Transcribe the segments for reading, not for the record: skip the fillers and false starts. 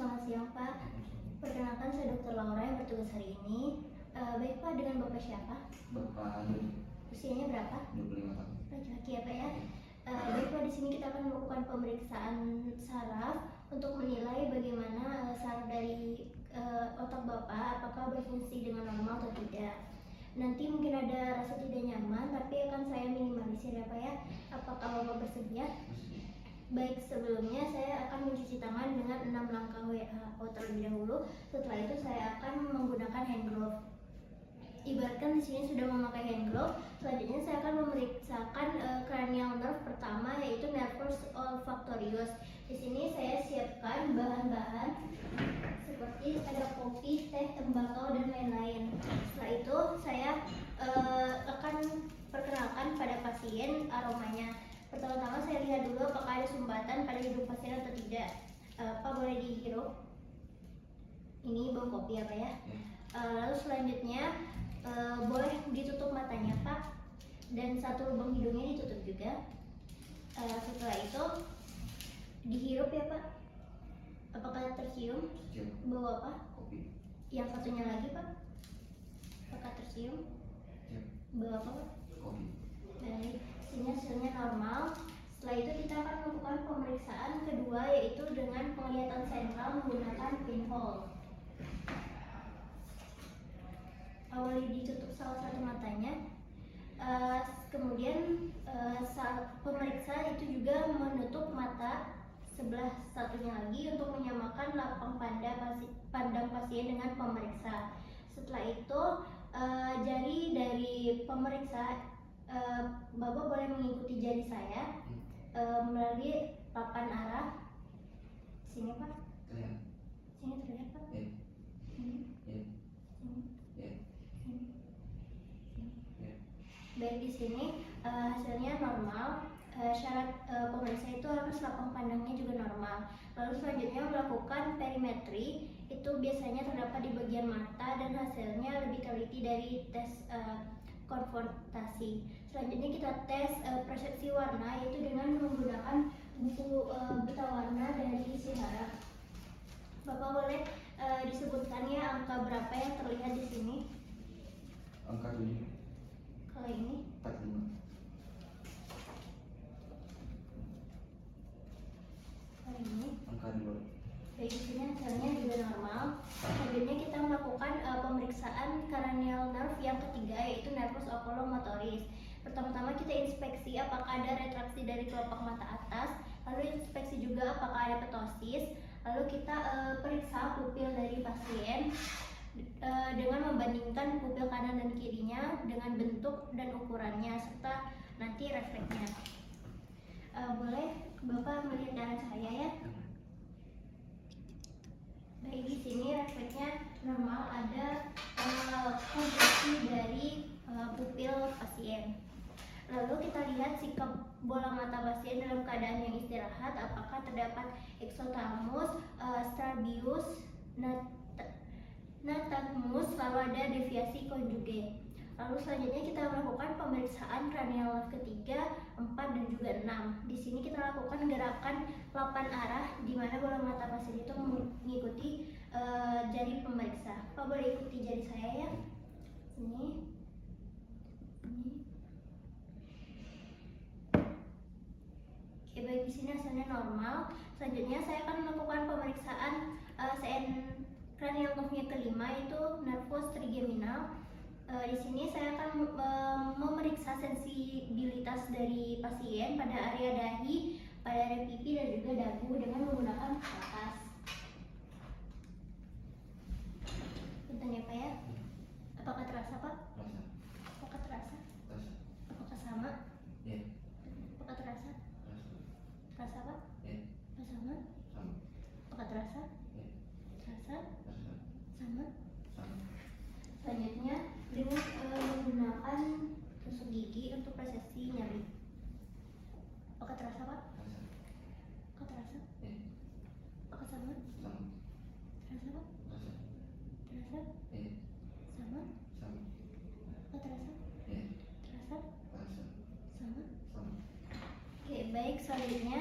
selamat siang Pak. Perkenalkan saya Dr. Laura yang bertugas hari ini. Baik Pak, dengan Bapak siapa? Bapak Dodi. Usianya berapa? 25 tahun. Laki-laki ya Pak ya. Baik Pak, di sini kita akan melakukan pemeriksaan saraf untuk menilai bagaimana saraf dari otak Bapak apakah berfungsi dengan normal atau tidak. Nanti mungkin ada rasa tidak nyaman, tapi akan saya minimalisir ya Pak ya. Apakah Bapak bersedia? Baik, sebelumnya saya akan mencuci tangan dengan 6 langkah WHO terlebih dahulu. Setelah itu saya akan menggunakan hand glove. Ibaratkan di sini sudah memakai hand glove. Selanjutnya saya akan memeriksakan cranial nerve pertama, yaitu nervus olfactorius. Di sini saya siapkan bahan-bahan seperti ada kopi, teh, tembakau, dan lain-lain. Setelah itu saya akan perkenalkan pada pasien aromanya. Pertama-tama saya lihat dulu apakah ada sumbatan pada hidung pasien atau tidak. Pak boleh dihirup. Ini bau kopi apa ya? Lalu selanjutnya boleh ditutup matanya Pak, dan satu lubang hidungnya ditutup juga. Setelah itu dihirup ya Pak. Apakah tercium? Bau apa? Kopi. Yang satunya lagi Pak, apakah tercium? Bau apa Pak? Kopi. Baik, sini hasilnya normal. Setelah itu kita akan melakukan pemeriksaan kedua, yaitu dengan penglihatan sentral menggunakan pinhole. Awali ditutup salah satu matanya. Kemudian saat pemeriksa itu juga menutup mata sebelah satunya lagi untuk menyamakan lapang pandang pasien dengan pemeriksa. Setelah itu jari dari pemeriksa, Bapak boleh mengikuti jari saya melalui papan arah. Sini Pak. Terlihat. Sini terlihat Pak. Ya. Sini. Ya. Sini. Ya. Sini. Sini. Ya. Baik, di sini hasilnya normal. Syarat pemeriksa itu harus lapang pandangnya juga normal. Lalu selanjutnya melakukan perimetri, itu biasanya terdapat di bagian mata dan hasilnya lebih teliti dari tes konfrontasi. Selanjutnya kita tes persepsi warna, yaitu dengan menggunakan buku buta warna dari Sihara. Bapak boleh disebutkan ya angka berapa yang terlihat di sini? Angka 7. Kalau ini 45. kalau ini Angka 2. baik, di sini hasilnya juga normal. Selanjutnya kita melakukan pemeriksaan cranial nerve yang ketiga, yaitu nervus oculomotoris. Pertama-tama kita inspeksi apakah ada retraksi dari kelopak mata atas, lalu inspeksi juga apakah ada ptosis, lalu kita periksa pupil dari pasien dengan membandingkan pupil kanan dan kirinya dengan bentuk dan ukurannya serta nanti refleksnya. Boleh Bapak melihat kanan saya ya. Baik, di sini refleksnya normal, ada kontraksi dari pupil pasien. Lalu kita lihat sikap bola mata pasien dalam keadaan yang istirahat, apakah terdapat exophthalmos, strabius, nystagmus, lalu ada deviasi konjuge. Lalu selanjutnya kita melakukan pemeriksaan cranial nerve ketiga, 4, dan juga 6. Di sini kita lakukan gerakan 8 arah, di mana bola mata pasien itu mengikuti jari pemeriksa. Pak boleh ikuti jari saya ya. Sini. Sini. Oke, baik, di sini hasilnya normal. Selanjutnya saya akan melakukan pemeriksaan CN cranial nerve-nya kelima, yaitu nervus trigeminal. Di sini saya akan memeriksa sensibilitas dari pasien pada area dahi, pada area pipi, dan juga dagu dengan menggunakan kompas. Bentar ya Pak ya. Apakah terasa Pak? Rasa. Apakah terasa? Rasa. Apakah sama? Ya. Apakah terasa? Rasa. Terasa Pak? Ya. Apakah sama? Sama. Apakah terasa? Ya. Terasa? Rasa. Sama? Sama. Selanjutnya dengan menggunakan tusuk gigi untuk prosesi nyeri. Apakah terasa Pak? Rasa. Apakah terasa? Ya. Apakah sama? Sama. Terasa Pak? Rasa. Terasa? Ya. Sama? Sama. Apakah terasa? Ya. Terasa? Rasa. Sama? Sama. Oke, baik, selanjutnya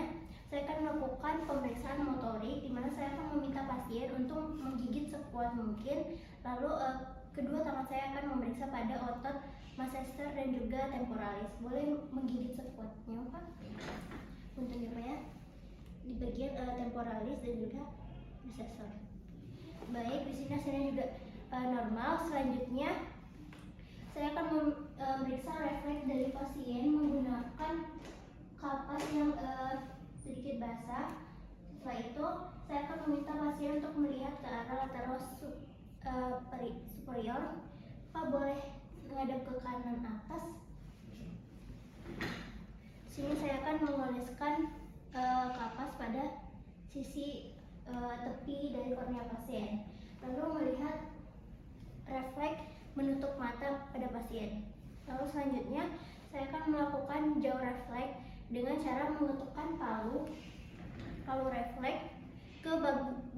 saya akan melakukan pemeriksaan motorik, di mana saya akan meminta pasien pasien untuk menggigit sekuat mungkin. Lalu kedua tangan saya akan memeriksa pada otot masseter dan juga temporalis. Boleh menggigit sekuatnya, Pak? Punten ya, Pak ya. Di bagian temporalis dan juga masseter. Baik, di sini hasilnya juga normal. Selanjutnya saya akan memeriksa refleks dari pasien menggunakan kapas yang sedikit basah. Setelah itu, saya akan meminta pasien untuk melihat ke arah lateral superior. Pak boleh menghadap ke kanan atas. Sini saya akan mengoleskan kapas pada sisi tepi dari kornea pasien. Lalu melihat refleks menutup mata pada pasien. Lalu selanjutnya saya akan melakukan jaw refleks dengan cara mengetukkan palu refleks ke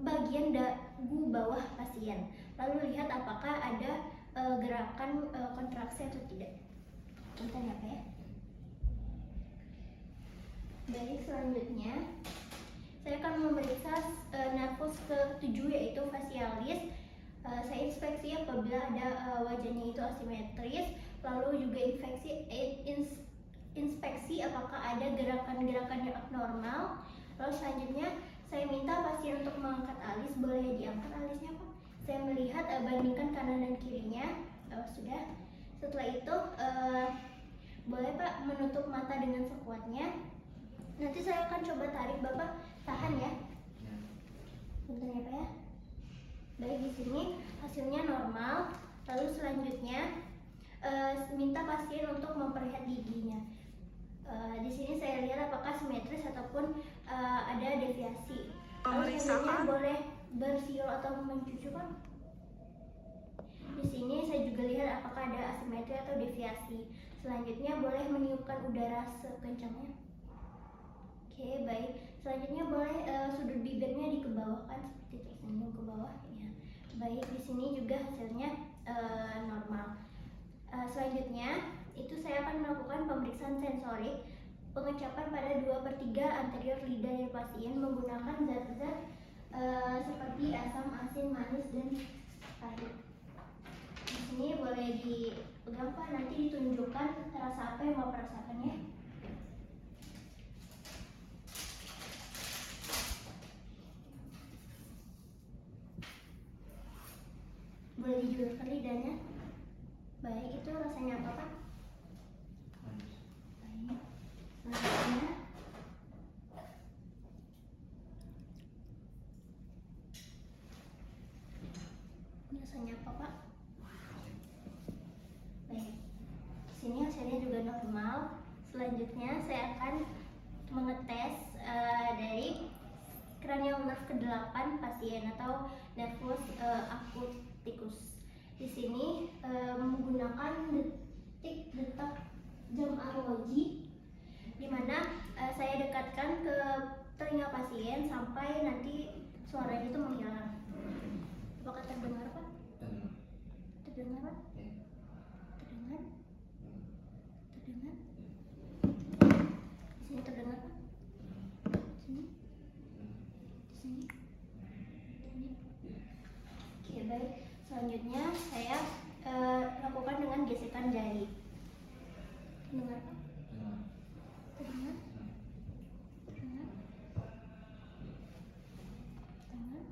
bagian dagu bawah pasien. Lalu lihat apakah ada gerakan kontraksi atau tidak. Bentar ya, Pak ya. Baik, selanjutnya saya akan memeriksa nervus ke-7 yaitu facialis. Saya inspeksi apabila ada wajahnya itu asimetris, lalu juga inspeksi apakah ada gerakan-gerakan yang abnormal. Lalu selanjutnya saya minta pasien untuk mengangkat alis. Boleh diangkat alisnya, Pak? Saya melihat bandingkan kanan dan kirinya. Sudah. Setelah itu boleh Pak menutup mata dengan sekuatnya. Nanti saya akan coba tarik, Bapak tahan ya. Bentar ya, Pak ya. Baik, di sini hasilnya normal. Lalu selanjutnya minta pasien untuk memperlihat giginya. Di sini saya lihat apakah simetris ataupun ada deviasi. Lalu selanjutnya boleh bersiul atau mencucu, Pak. Di sini saya juga lihat apakah ada asimetri atau deviasi. Selanjutnya boleh meniupkan udara sekencangnya. Oke, baik. Selanjutnya boleh sudut bibirnya dikebawahkan seperti tersenyum ke bawah. Ya. Baik, di sini juga hasilnya normal. Selanjutnya itu saya akan melakukan pemeriksaan sensorik, pengecapan pada 2/3 anterior lidah dari pasien menggunakan zat-zat seperti asam, asin, manis, dan pahit. Di sini boleh dipegang, Pak, nanti ditunjukkan rasa apa yang Bapak rasakan ya. Boleh dijulurkan lidahnya. Baik, itu rasanya apa, Pak? Manis. Baik. Selanjutnya rasanya apa, Pak? Baik. Sini hasilnya juga normal. Selanjutnya saya akan mengetes dari cranial nerve ke-8 pasien atau nervus accuticus. Di sini menggunakan detak jam arloji, di mana saya dekatkan ke telinga pasien sampai nanti suaranya itu menghilang. Apakah terdengar, Pak? Terdengar, Pak? Ya. Terdengar? Terdengar? Di sini terdengar, Pak? Di sini? Di sini? Di sini? Oke, baik. Selanjutnya saya lakukan dengan gesekan jari. Terdengar, Pak? Terdengar? Terdengar? Terdengar?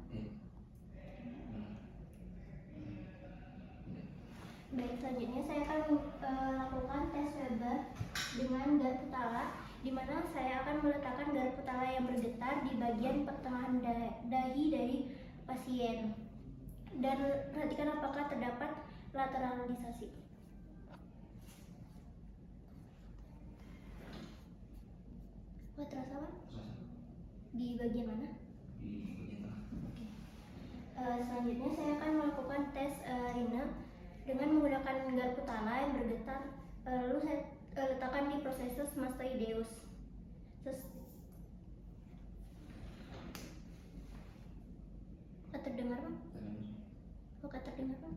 Baik, selanjutnya saya akan lakukan tes Weber dengan garpu tala, di mana saya akan meletakkan garpu tala yang bergetar di bagian pertengahan dahi dari pasien. Dan perhatikan apakah terdapat lateralisasi. Wah, terasa, Pak? Di bagian mana? Di bagian tengah. Oke. Selanjutnya saya akan melakukan tes Rina dengan menggunakan garpu tala yang bergetar. Lalu saya letakkan di processus mastoideus. Terdengar, Pak? Apakah terdengar, Pak?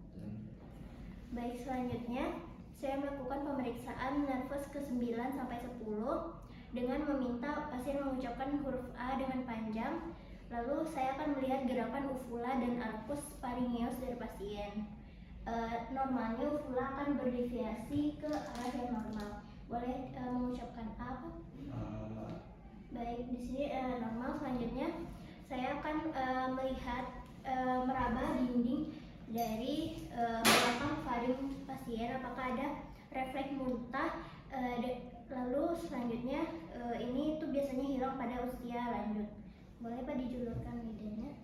Baik, selanjutnya saya melakukan pemeriksaan nervus ke-9 sampai 10 dengan meminta pasien mengucapkan huruf A dengan panjang. Lalu saya akan melihat gerakan uvula dan arcus pharyngeus dari pasien. Normalnya uvula akan berdeviasi ke arah yang normal. Boleh mengucapkan apa? Baik, di sini normal. Selanjutnya saya akan melihat meraba dinding dari belakang faring pasien, apakah ada refleks muntah. Lalu selanjutnya ini tuh biasanya hilang pada usia lanjut. Boleh Pak dijulurkan lidahnya?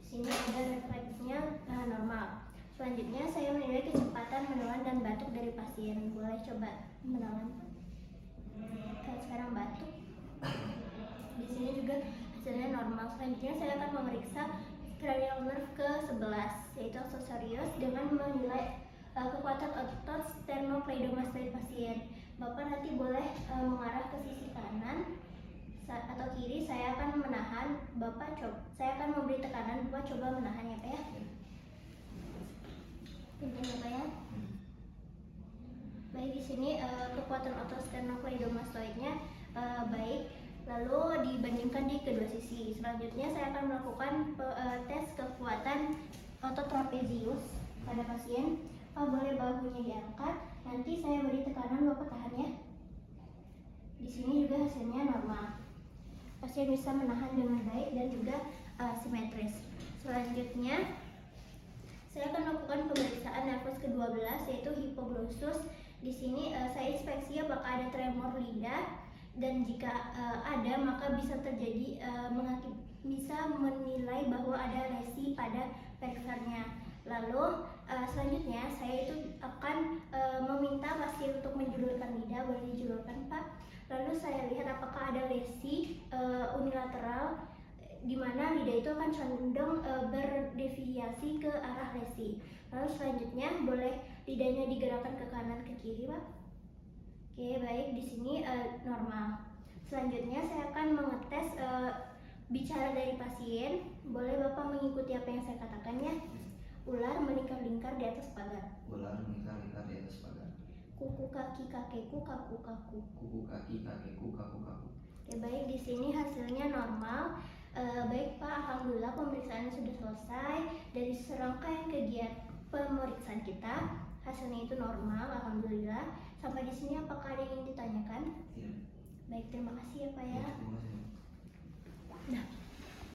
Di sini ada refleksnya normal. Selanjutnya saya menilai kecepatan menelan dan batuk dari pasien. Boleh coba menelan Pak? Sekarang batuk. Di sini juga hasilnya normal. Selanjutnya saya akan memeriksa cranial nerve ke-11 yaitu aksesorius dengan menilai kekuatan otot sternocleidomastoid pasien. Bapak nanti boleh mengarah ke sisi kanan atau kiri. Saya akan menahan, saya akan memberi tekanan, Bapak coba menahan ya Pak ya. Pintar ya Pak ya. Baik, di sini kekuatan otot sternocleidomastoidnya baik. Lalu dibandingkan di kedua sisi. Selanjutnya saya akan melakukan tes kekuatan otot trapezius pada pasien. Pak boleh bahunya diangkat. Nanti saya beri tekanan, Bapak tahan ya. Di sini juga hasilnya normal. Pasien bisa menahan dengan baik dan juga simetris. Selanjutnya saya akan melakukan pemeriksaan nervus ke-12 yaitu hipoglossus. Di sini saya inspeksi apakah ada tremor lidah, dan jika ada maka bisa terjadi bisa menilai bahwa ada lesi pada perifernya. Lalu selanjutnya saya itu akan meminta pasien untuk menjulurkan lidah. Boleh dijulurkan Pak. Lalu saya lihat apakah ada lesi unilateral di mana lidah itu akan condong berdeviasi ke arah lesi. Lalu selanjutnya boleh lidahnya digerakkan ke kanan ke kiri Pak. Oke, baik, di sini normal. Selanjutnya saya akan mengetes bicara dari pasien. Boleh Bapak mengikuti apa yang saya katakan ya. Ular melingkar-lingkar di atas pagar. Ular melingkar-lingkar di atas pagar. Kuku kaki kakekku kaku-kaku. Kuku kaki kakekku kaku-kaku. Oke, baik, di sini hasilnya normal. Baik Pak, alhamdulillah pemeriksaannya sudah selesai. Dari serangkaian kegiatan pemeriksaan kita, hasilnya itu normal, alhamdulillah. Sampai di sini apakah ada yang ingin ditanyakan? Tidak. Baik, terima kasih ya Pak ya. Terima kasih. Nah.